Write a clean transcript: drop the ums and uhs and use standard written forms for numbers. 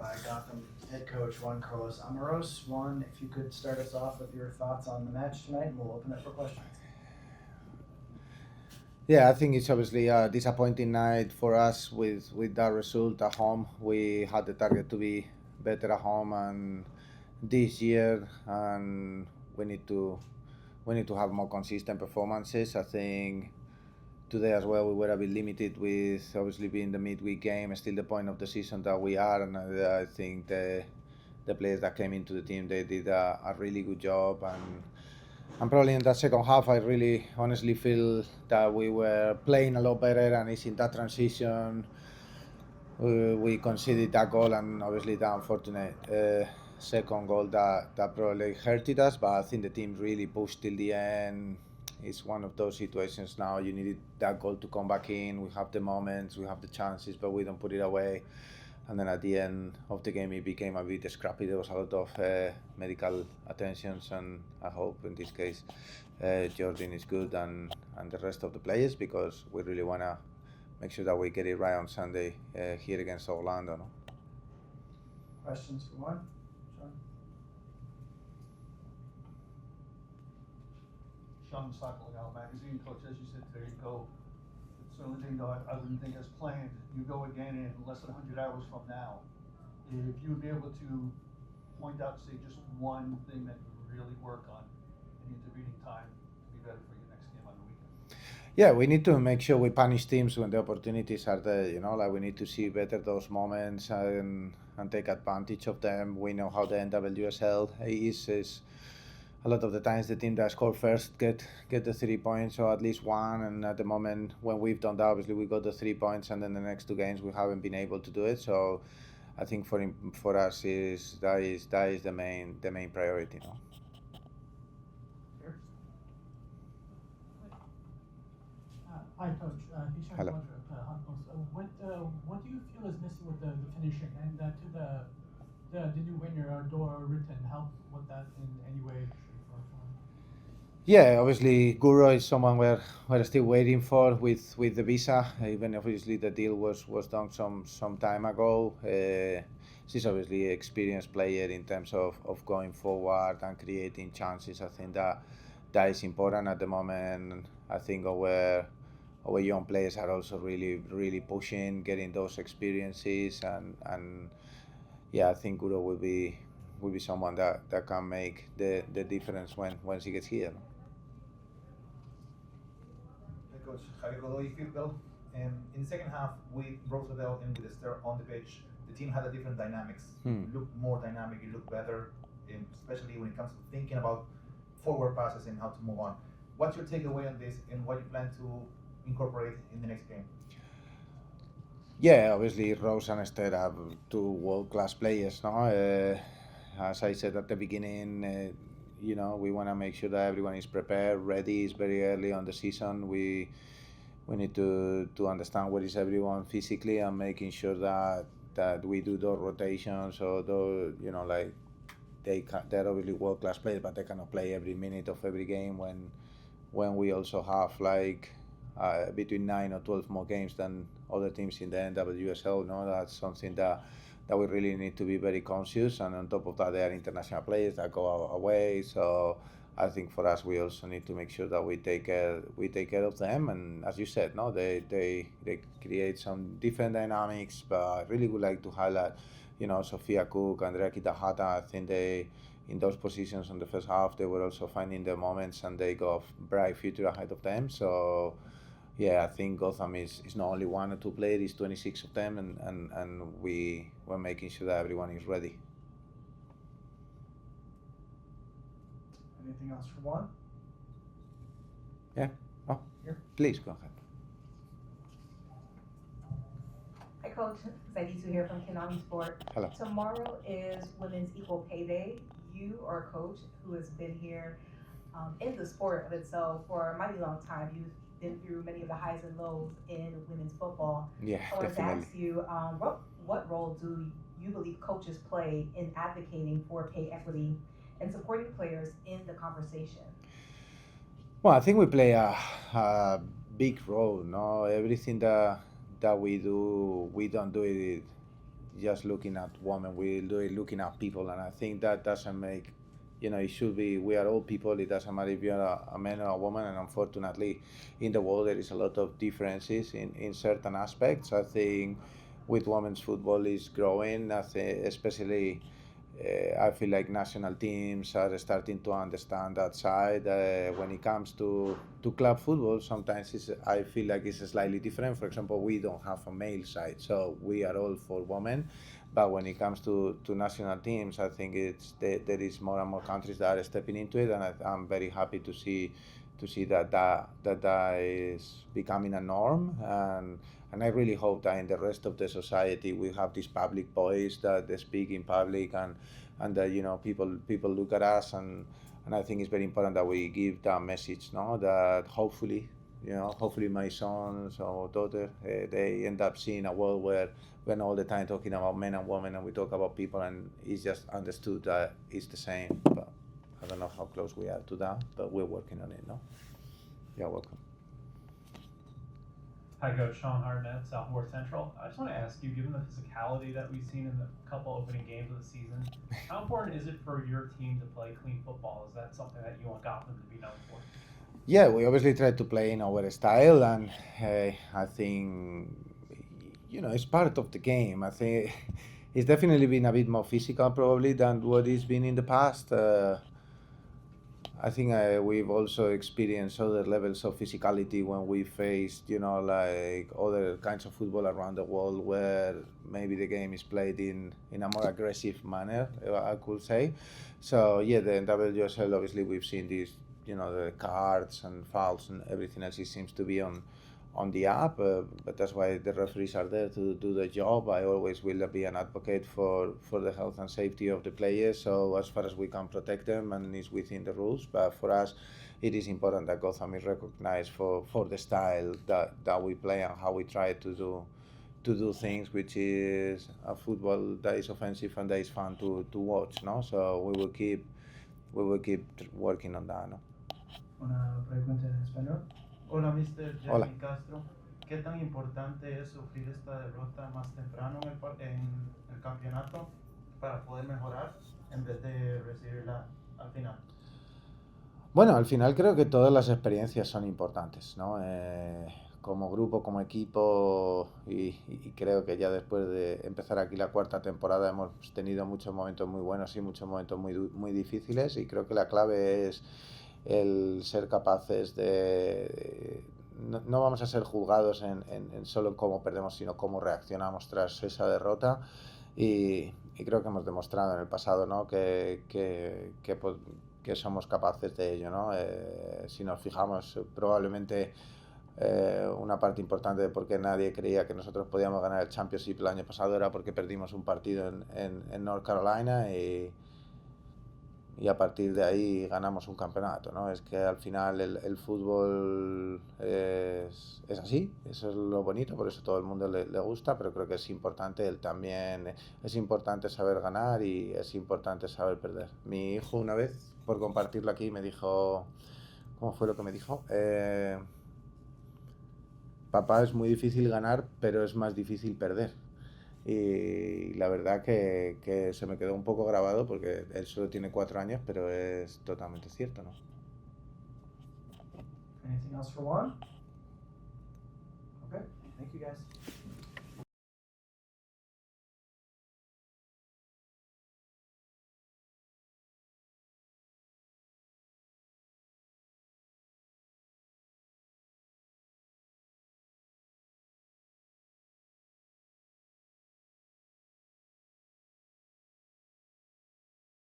by Gotham head coach Juan Carlos Amorós. Juan, if you could start us off with your thoughts on the match tonight, and we'll open it for questions. Yeah, I think it's obviously a disappointing night for us with that result at home. We had the target to be better at home and this year, and we need to have more consistent performances. I think today as well we were a bit limited with obviously being the midweek game, still the point of the season that we are, and I think the players that came into the team, they did a really good job, and probably in that second half I really honestly feel that we were playing a lot better, and it's in that transition we conceded that goal, and obviously the unfortunate second goal that probably hurted us, but I think the team really pushed till the end. It's one of those situations now you needed that goal to come back in. We have the moments, we have the chances, but we don't put it away. And then at the end of the game it became a bit scrappy. There was a lot of medical attentions, and I hope in this case Jordan is good and the rest of the players, because we really want to make sure that we get it right on Sunday here against Orlando. No? Questions for Juan? Sean Sockel, magazine coach, as you said, there you go. It's the only thing though I wouldn't think as planned. You go again in less than 100 hours from now. If you would be able to point out, say, just one thing that you really work on in intervening time to be better for your next game on the weekend. Yeah, we need to make sure we punish teams when the opportunities are there. Like we need to see better those moments and take advantage of them. We know how the NWSL is a lot of the times the team that score first get the 3 points, or at least one. And at the moment when we've done that, obviously we got the 3 points, and then the next 2 games we haven't been able to do it. So I think for us that is the main priority. No? Hi, Coach. Hello. What do you feel is missing with the finishing, and to the new winner, Dora Ritten, help with that in any way, shape, or form? Yeah, obviously Guro is someone we're still waiting for with the visa. Even obviously the deal was done some time ago. She's obviously an experienced player in terms of going forward and creating chances. I think that is important at the moment. I think our young players are also really pushing, getting those experiences, and yeah, I think Guro will be someone that can make the difference when she gets here. Coach Javier Godoy, field goal. In the second half, with Roosevelt and with Esther on the pitch, the team had a different dynamics. It looked more dynamic, it looked better, especially when it comes to thinking about forward passes and how to move on. What's your takeaway on this, and what you plan to incorporate in the next game? Yeah, obviously Rose and Esther are 2 world-class players. No, as I said at the beginning, we want to make sure that everyone is prepared, ready. It's very early on the season. We need to understand where is everyone physically, and making sure that we do those rotations, or those, like they're obviously world-class players, but they cannot play every minute of every game when we also have like between 9 or 12 more games than other teams in the NWSL. No, that's something that we really need to be very conscious. And on top of that, there are international players that go away. So I think for us, we also need to make sure that we take care of them. And as you said, no, they create some different dynamics. But I really would like to highlight, Sophia Cook, Andrea Kitahata. I think they, in those positions in the first half, they were also finding their moments, and they got a bright future ahead of them. So yeah, I think Gotham is not only 1 or 2 players, it's 26 of them, and we're making sure that everyone is ready. Anything else for Juan? Yeah. Oh, Here. Please go ahead. Hi, Coach. Zaidisu here from Konami Sport. Hello. Tomorrow is Women's Equal Pay Day. You are a coach who has been here in the sport of itself for a mighty long time. You've been through many of the highs and lows in women's football. Yeah, I wanted definitely. to ask you, what role do you believe coaches play in advocating for pay equity and supporting players in the conversation? Well, I think we play a big role. No, everything that we do, we don't do it just looking at women. We do it looking at people, and I think that doesn't make, it should be, we are all people. It doesn't matter if you're a man or a woman, and unfortunately in the world there is a lot of differences in certain aspects. I think with women's football is growing. I think especially I feel like national teams are starting to understand that side. When it comes to club football, sometimes I feel like it's slightly different. For example, we don't have a male side, so we are all for women. But when it comes to national teams, I think there is more and more countries that are stepping into it, and I'm very happy to see that is becoming a norm. And I really hope that in the rest of the society we have this public voice that they speak in public, and that people look at us, and I think it's very important that we give that message, no, that hopefully my sons or daughter, they end up seeing a world where we're not all the time talking about men and women, and we talk about people, and it's just understood that it's the same. But I don't know how close we are to that, but we're working on it, no? You're welcome. Hi, Coach. Sean Hartnett, Southmore Central. I just want to ask you, given the physicality that we've seen in the couple opening games of the season, how important is it for your team to play clean football? Is that something that you want Gotham to be known for? Yeah, we obviously try to play in our style, and I think, it's part of the game. I think it's definitely been a bit more physical probably than what it's been in the past. I think we've also experienced other levels of physicality when we faced, like other kinds of football around the world where maybe the game is played in a more aggressive manner, I could say. So yeah, the NWSL, obviously we've seen these, the cards and fouls and everything else. It seems to be on the up, but that's why the referees are there to do the job. I always will be an advocate for the health and safety of the players, so as far as we can protect them and it's within the rules. But for us, it is important that Gotham is recognized for the style that we play and how we try to do things, which is a football that is offensive and that is fun to watch, no? So we will keep working on that, no? Una pregunta en español. Hola, Mr. Jeremy Hola. Castro. ¿Qué tan importante es sufrir esta derrota más temprano en el campeonato para poder mejorar en vez de recibirla al final? Bueno, al final creo que todas las experiencias son importantes, ¿no? Como grupo, como equipo, y creo que ya después de empezar aquí la cuarta temporada hemos tenido muchos momentos muy buenos y muchos momentos muy difíciles, y creo que la clave es el ser capaces de... No vamos a ser juzgados en solo en cómo perdemos, sino cómo reaccionamos tras esa derrota, y creo que hemos demostrado en el pasado, ¿no? que somos capaces de ello, ¿no? Si nos fijamos, probablemente una parte importante de por qué nadie creía que nosotros podíamos ganar el Championship el año pasado era porque perdimos un partido en North Carolina, y a partir de ahí ganamos un campeonato, ¿no? Es que al final el fútbol es así, eso es lo bonito, por eso todo el mundo le gusta, pero creo que es importante es importante saber ganar y es importante saber perder. Mi hijo una vez, por compartirlo aquí, me dijo, ¿cómo fue lo que me dijo? Papá, es muy difícil ganar, pero es más difícil perder. Y la verdad que se me quedó un poco grabado porque él solo tiene 4 años, pero es totalmente cierto, ¿no? Anything else for Juan? Okay, thank you guys.